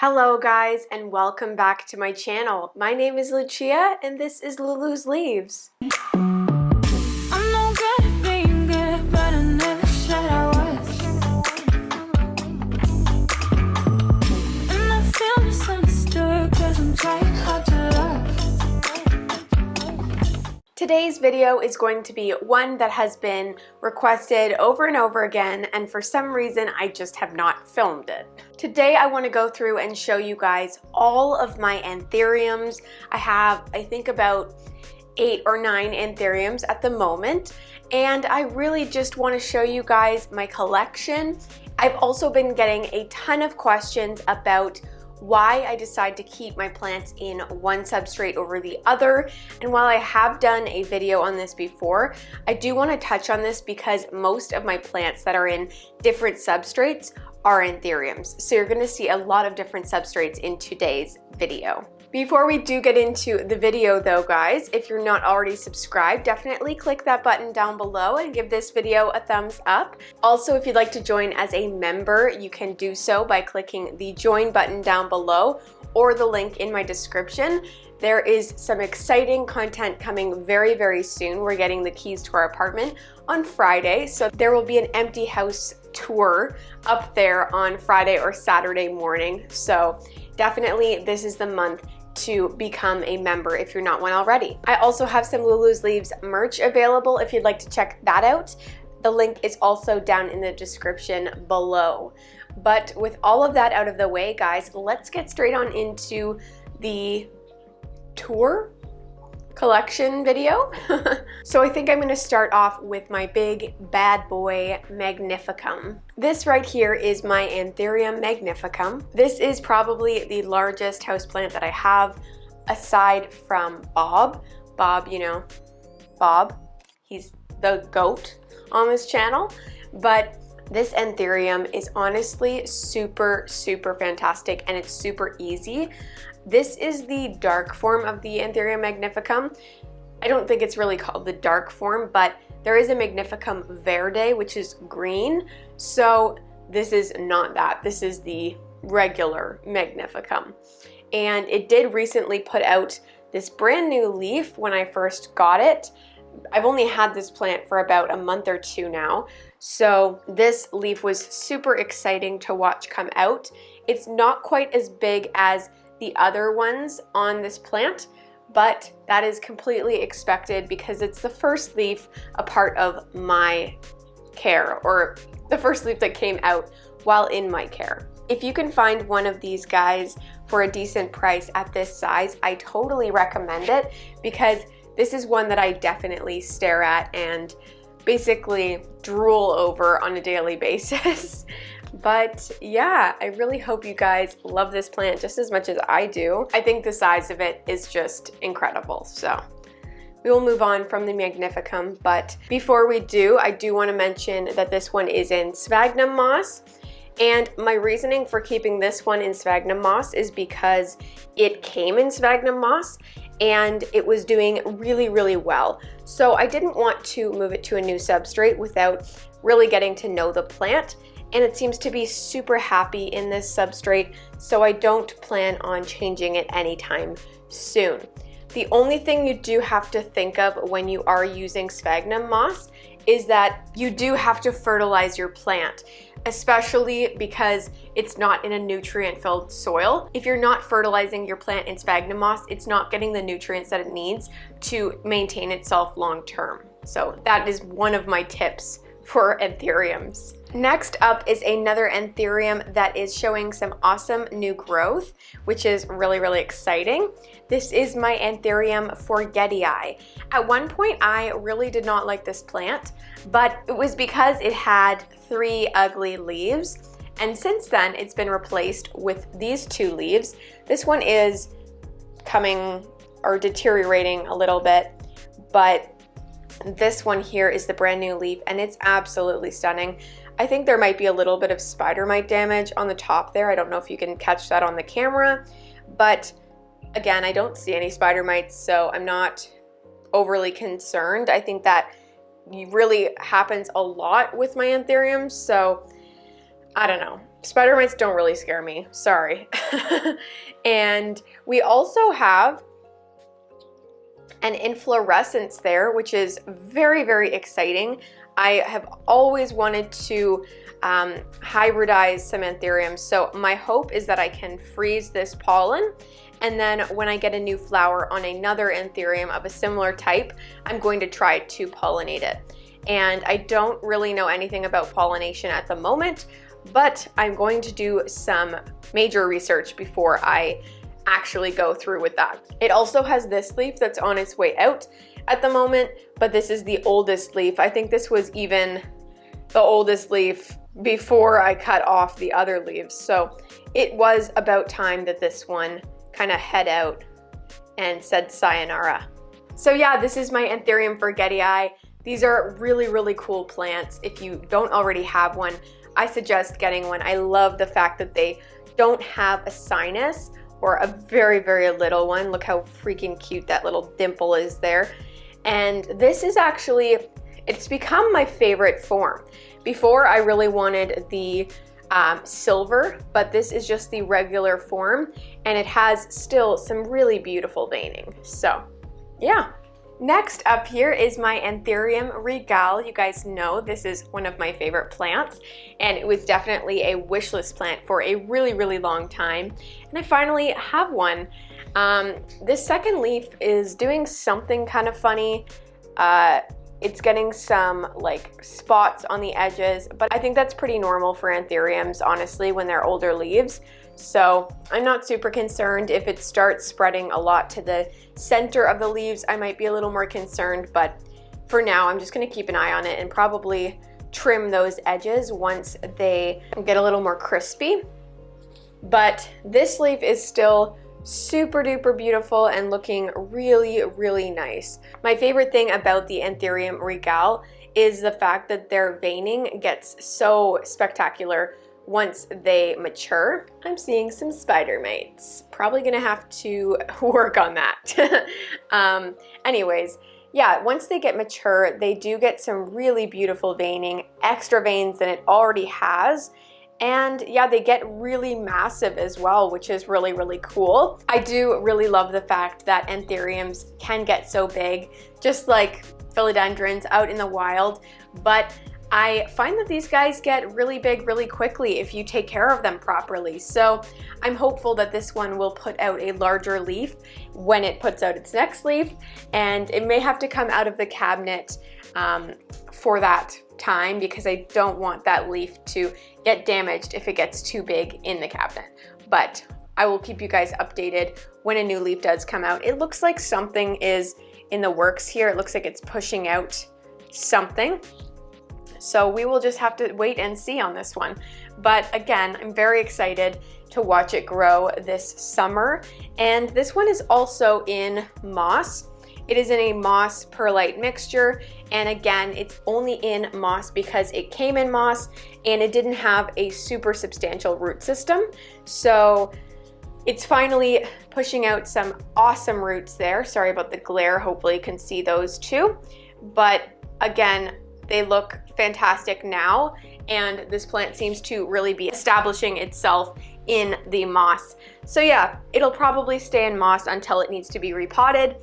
Hello guys and welcome back to my channel. My name is Lucia and this is Lulu's Leaves. I'm no good at being good, but I never said I was. And I feel misunderstood because I'm trying hard to love. Today's video is going to be one that has been requested over and over again, and for some reason I just have not filmed it. Today I want to go through and show you guys all of my anthuriums. I have, I think, about 8 or 9 anthuriums at the moment, and I really just want to show you guys my collection. I've also been getting a ton of questions about why I decide to keep my plants in one substrate over the other. And while I have done a video on this before, I do want to touch on this because most of my plants that are in different substrates are anthuriums. So you're going to see a lot of different substrates in today's video. Before we do get into the video though, guys, if you're not already subscribed, definitely click that button down below and give this video a thumbs up. Also, if you'd like to join as a member, you can do so by clicking the join button down below or the link in my description. There is some exciting content coming very, very soon. We're getting the keys to our apartment on Friday, so there will be an empty house tour up there on Friday or Saturday morning. So definitely this is the month to become a member if you're not one already. I also have some Lulu's Leaves merch available if you'd like to check that out. The link is also down in the description below. But with all of that out of the way, guys, let's get straight on into the tour collection video. So I think I'm going to start off with my big bad boy Magnificum. This right here is my Anthurium Magnificum. This is probably the largest houseplant that I have aside from Bob. Bob, you know, Bob, he's the goat on this channel. But this Anthurium is honestly super, super fantastic and it's super easy. This is the dark form of the Anthurium Magnificum. I don't think it's really called the dark form, but there is a Magnificum Verde, which is green. So this is not that. This is the regular Magnificum. And it did recently put out this brand new leaf when I first got it. I've only had this plant for about a month or two now. So this leaf was super exciting to watch come out. It's not quite as big as the other ones on this plant, but that is completely expected because it's the first leaf a part of my care, or the first leaf that came out while in my care. If you can find one of these guys for a decent price at this size, I totally recommend it because this is one that I definitely stare at and basically drool over on a daily basis. But yeah, I really hope you guys love this plant just as much as I do. I think the size of it is just incredible. So we will move on from the Magnificum, but before we do, I do want to mention that this one is in Sphagnum moss. And my reasoning for keeping this one in Sphagnum moss is because it came in Sphagnum moss and it was doing really, really well. So I didn't want to move it to a new substrate without really getting to know the plant. And it seems to be super happy in this substrate, so I don't plan on changing it anytime soon. The only thing you do have to think of when you are using Sphagnum moss is that you do have to fertilize your plant, especially because it's not in a nutrient-filled soil. If you're not fertilizing your plant in Sphagnum moss, it's not getting the nutrients that it needs to maintain itself long-term. So that is one of my tips for anthuriums. Next up is another anthurium that is showing some awesome new growth, which is really, really exciting. This is my Anthurium Forgetty Eye. At one point, I really did not like this plant, but it was because it had 3 ugly leaves. And since then, it's been replaced with these 2 leaves. This one is coming or deteriorating a little bit, but this one here is the brand new leaf and it's absolutely stunning. I think there might be a little bit of spider mite damage on the top there. I don't know if you can catch that on the camera, but again, I don't see any spider mites, so I'm not overly concerned. I think that really happens a lot with my anthuriums, so I don't know. Spider mites don't really scare me, sorry. And we also have an inflorescence there, which is very, very exciting. I have always wanted to hybridize some anthuriums, so my hope is that I can freeze this pollen, and then when I get a new flower on another anthurium of a similar type, I'm going to try to pollinate it. And I don't really know anything about pollination at the moment, but I'm going to do some major research before I actually go through with that. It also has this leaf that's on its way out at the moment, but this is the oldest leaf. I think this was even the oldest leaf before I cut off the other leaves. So it was about time that this one kind of head out and said sayonara. So yeah, this is my Anthurium Forgetty Eye. These are really, really cool plants. If you don't already have one, I suggest getting one. I love the fact that they don't have a sinus or a very, very little one. Look how freaking cute that little dimple is there. And this is actually, it's become my favorite form. Before I really wanted the silver, but this is just the regular form, and it has still some really beautiful veining. So yeah. Next up here is my Anthurium regale. You guys know this is one of my favorite plants, and it was definitely a wish list plant for a really, really long time, and I finally have one. This second leaf is doing something kind of funny. It's getting some like spots on the edges, but I think that's pretty normal for anthuriums, honestly, when they're older leaves. So I'm not super concerned. If it starts spreading a lot to the center of the leaves, I might be a little more concerned, but for now, I'm just gonna keep an eye on it and probably trim those edges once they get a little more crispy. But this leaf is still super duper beautiful and looking really, really nice. My favorite thing about the Anthurium regale is the fact that their veining gets so spectacular once they mature. I'm seeing some spider mites. Probably gonna have to work on that. Anyways, yeah, once they get mature, they do get some really beautiful veining, extra veins than it already has. And yeah, they get really massive as well, which is really, really cool. I do really love the fact that anthuriums can get so big, just like philodendrons out in the wild, but I find that these guys get really big really quickly if you take care of them properly. So I'm hopeful that this one will put out a larger leaf when it puts out its next leaf, and it may have to come out of the cabinet for that time because I don't want that leaf to get damaged if it gets too big in the cabinet. But I will keep you guys updated when a new leaf does come out. It looks like something is in the works here. It looks like it's pushing out something. So we will just have to wait and see on this one. But again, I'm very excited to watch it grow this summer. And this one is also in moss. It is in a moss perlite mixture, and again, it's only in moss because it came in moss and it didn't have a super substantial root system. So it's finally pushing out some awesome roots there. Sorry about the glare, hopefully you can see those too. But again, they look fantastic now, and this plant seems to really be establishing itself in the moss. So yeah, it'll probably stay in moss until it needs to be repotted,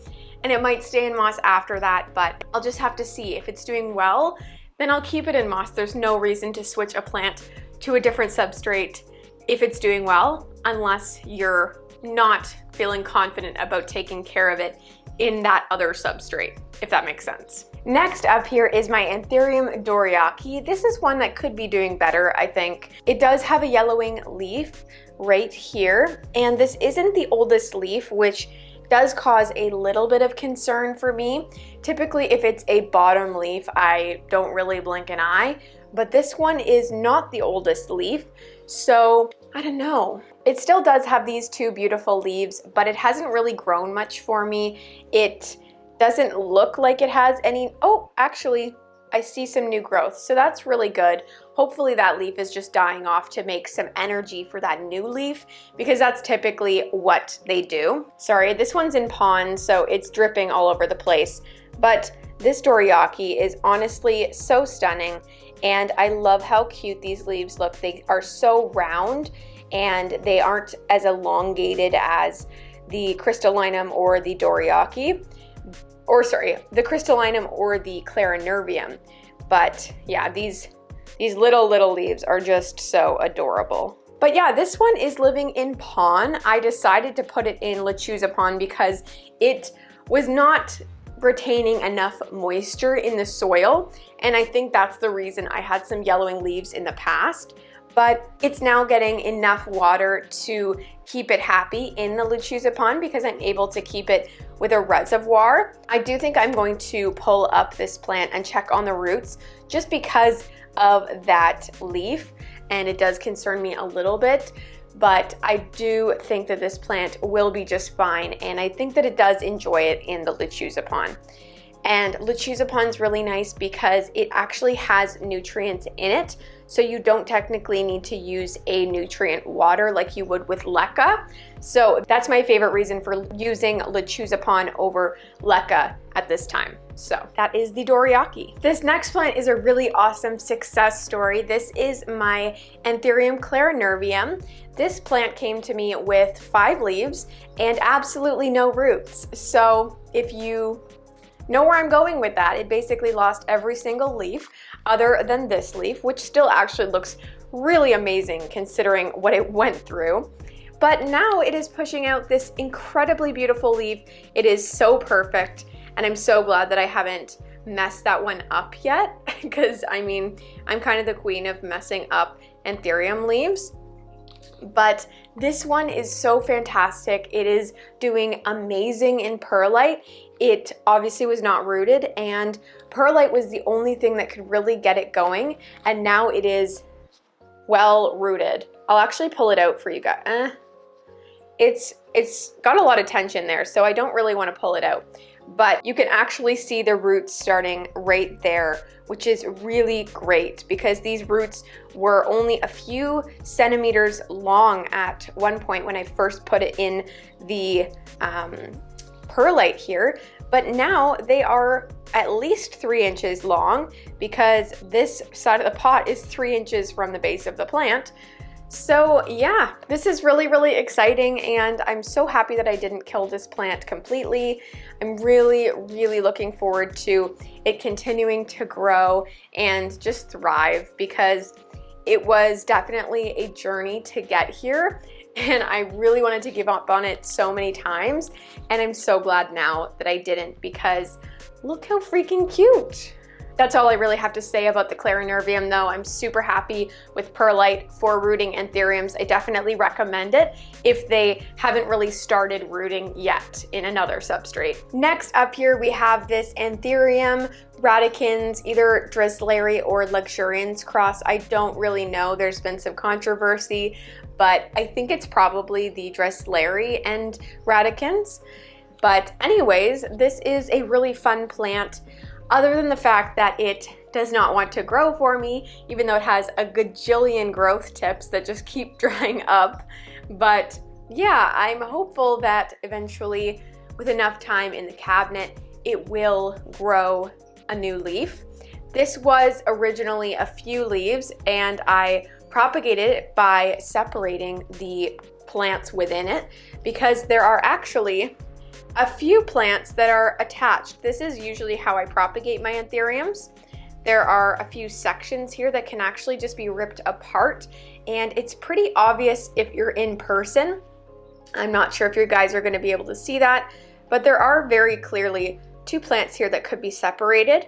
and it might stay in moss after that, but I'll just have to see. If it's doing well, then I'll keep it in moss. There's no reason to switch a plant to a different substrate if it's doing well, unless you're not feeling confident about taking care of it in that other substrate, if that makes sense. Next up here is my Anthurium Doryaki. This is one that could be doing better, I think. It does have a yellowing leaf right here, and this isn't the oldest leaf, which does cause a little bit of concern for me. Typically, if it's a bottom leaf, I don't really blink an eye, but this one is not the oldest leaf, so I don't know. It still does have these two beautiful leaves, but it hasn't really grown much for me. It doesn't look like it has any, oh, actually, I see some new growth, so that's really good. Hopefully that leaf is just dying off to make some energy for that new leaf, because that's typically what they do. Sorry, this one's in pond, so it's dripping all over the place, but this Doryaki is honestly so stunning, and I love how cute these leaves look. They are so round and they aren't as elongated as the crystallinum or the Doryaki, or sorry, the crystallinum or the clarinervium. But yeah, these little leaves are just so adorable. But yeah, this one is living in pon. I decided to put it in lechuza pon because it was not retaining enough moisture in the soil, and I think that's the reason I had some yellowing leaves in the past. But it's now getting enough water to keep it happy in the lechuza pon because I'm able to keep it with a reservoir. I do think I'm going to pull up this plant and check on the roots just because of that leaf, and it does concern me a little bit, but I do think that this plant will be just fine, and I think that it does enjoy it in the lechuza pon. And lechuza pon's really nice because it actually has nutrients in it, so you don't technically need to use a nutrient water like you would with leca. So that's my favorite reason for using lechuza pon over leca at this time. So that is the Doryaki. This next plant is a really awesome success story. This is my Anthurium clarinervium. This plant came to me with 5 leaves and absolutely no roots. So if you know where I'm going with that, it basically lost every single leaf other than this leaf, which still actually looks really amazing considering what it went through. But now it is pushing out this incredibly beautiful leaf. It is so perfect, and I'm so glad that I haven't messed that one up yet, because I mean, I'm kind of the queen of messing up Anthurium leaves. But this one is so fantastic. It is doing amazing in perlite. It obviously was not rooted, and perlite was the only thing that could really get it going, and now it is well rooted. I'll actually pull it out for you guys. It's got a lot of tension there, so I don't really want to pull it out. But you can actually see the roots starting right there, which is really great because these roots were only a few centimeters long at one point when I first put it in the perlite here, but now they are at least 3 inches long because this side of the pot is 3 inches from the base of the plant. So yeah, this is really, really exciting, and I'm so happy that I didn't kill this plant completely. I'm really, really looking forward to it continuing to grow and just thrive because it was definitely a journey to get here, and I really wanted to give up on it so many times, and I'm so glad now that I didn't because look how freaking cute. That's all I really have to say about the clarinervium though. I'm super happy with perlite for rooting anthuriums. I definitely recommend it if they haven't really started rooting yet in another substrate. Next up here we have this Anthurium radicans, either Drizzleri or luxurians cross. I don't really know. There's been some controversy, but I think it's probably the Drizzleri and radicans. But anyways, this is a really fun plant. Other than the fact that it does not want to grow for me, even though it has a gajillion growth tips that just keep drying up. But yeah, I'm hopeful that eventually, with enough time in the cabinet, it will grow a new leaf. This was originally a few leaves, and I propagated it by separating the plants within it because there are actually a few plants that are attached. This is usually how I propagate my anthuriums. There are a few sections here that can actually just be ripped apart, and it's pretty obvious if you're in person. I'm not sure if you guys are going to be able to see that, but there are very clearly 2 plants here that could be separated,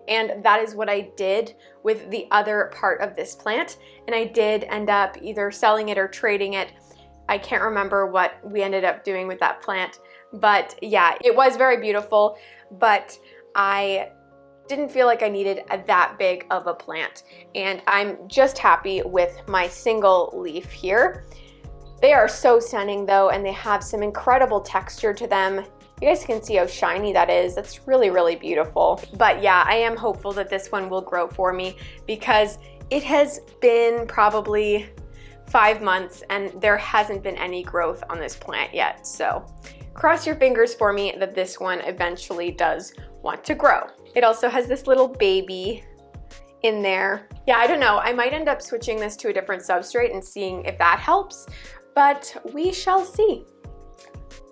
and that is what I did with the other part of this plant, and I did end up either selling it or trading it. I can't remember what we ended up doing with that plant. But yeah, it was very beautiful, but I didn't feel like I needed that big of a plant. And I'm just happy with my single leaf here. They are so stunning though, and they have some incredible texture to them. You guys can see how shiny that is. That's really, really beautiful. But yeah, I am hopeful that this one will grow for me because it has been probably 5 months and there hasn't been any growth on this plant yet. So cross your fingers for me that this one eventually does want to grow. It also has this little baby in there. Yeah, I don't know. I might end up switching this to a different substrate and seeing if that helps, but we shall see.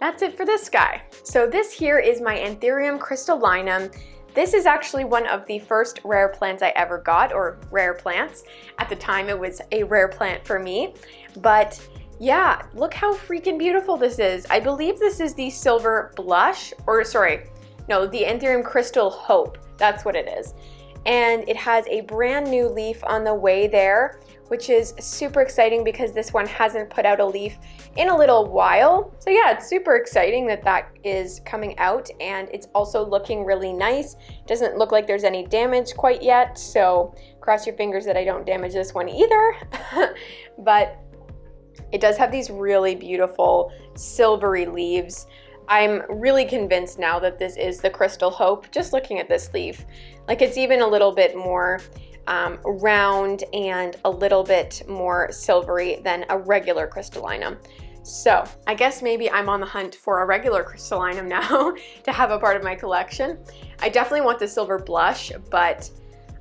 That's it for this guy. So this here is my Anthurium crystallinum. This is actually one of the first rare plants I ever got, or rare plants. At the time it was a rare plant for me, but yeah, look how freaking beautiful this is. I believe this is the silver blush, or sorry, no, the Anthurium crystal hope. That's what it is. And it has a brand new leaf on the way there, which is super exciting because this one hasn't put out a leaf in a little while. So yeah, it's super exciting that that is coming out, and it's also looking really nice. Doesn't look like there's any damage quite yet, so cross your fingers that I don't damage this one either. But it does have these really beautiful silvery leaves. I'm really convinced now that this is the Crystal Hope, just looking at this leaf. Like, it's even a little bit more round and a little bit more silvery than a regular crystallinum. So I guess maybe I'm on the hunt for a regular crystallinum now to have a part of my collection. I definitely want the silver blush, but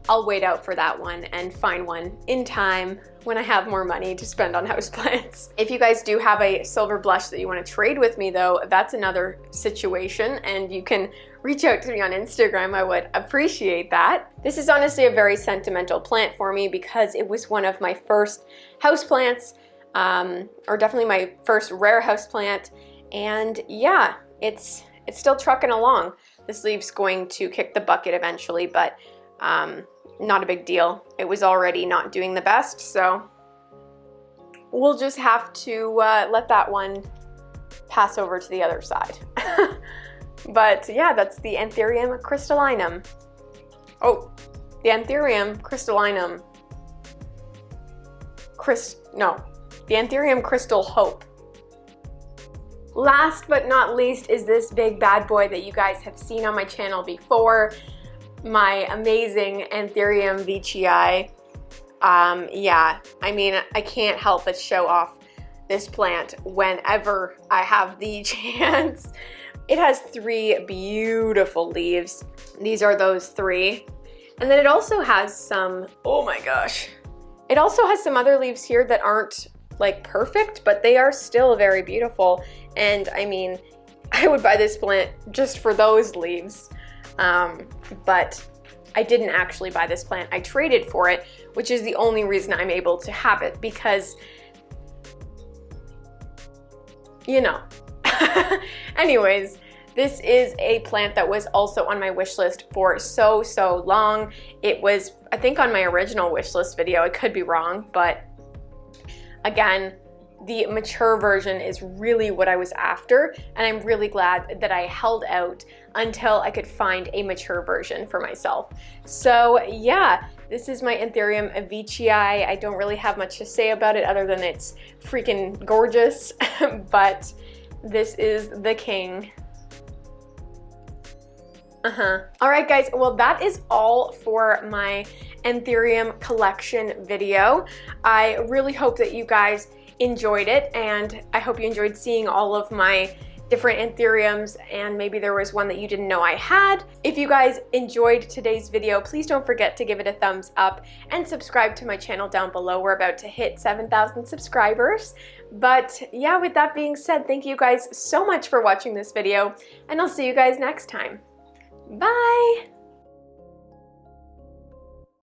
I'll wait out for that one and find one in time when I have more money to spend on houseplants. If you guys do have a silver blush that you want to trade with me though, that's another situation, and you can reach out to me on Instagram. I would appreciate that. This is honestly a very sentimental plant for me because it was one of my first houseplants, or definitely my first rare houseplant, and yeah, it's still trucking along. This leaf's going to kick the bucket eventually, but not a big deal. It was already not doing the best, so we'll just have to let that one pass over to the other side. But yeah, that's the Anthurium crystallinum. Oh, the Anthurium crystallinum. The Anthurium crystal hope. Last but not least is this big bad boy that you guys have seen on my channel before. My amazing Anthurium Doryaki. Yeah, I mean, I can't help but show off this plant whenever I have the chance. It has 3 beautiful leaves. These are those 3. And then it also has some, oh my gosh. It also has some other leaves here that aren't like perfect, but they are still very beautiful. And I mean, I would buy this plant just for those leaves. But I didn't actually buy this plant. I traded for it, which is the only reason I'm able to have it, because, you know. Anyways, this is a plant that was also on my wish list for so long. It was, I think, on my original wish list video. I could be wrong, but again, the mature version is really what I was after, and I'm really glad that I held out until I could find a mature version for myself. So yeah, this is my Anthurium Doryaki. I don't really have much to say about it other than it's freaking gorgeous, but this is the king. All right, guys, well, that is all for my Anthurium collection video. I really hope that you guys enjoyed it, and I hope you enjoyed seeing all of my different Anthuriums, and maybe there was one that you didn't know I had. If you guys enjoyed today's video, please don't forget to give it a thumbs up and subscribe to my channel down below. We're about to hit 7,000 subscribers. But yeah, with that being said, thank you guys so much for watching this video, and I'll see you guys next time. Bye!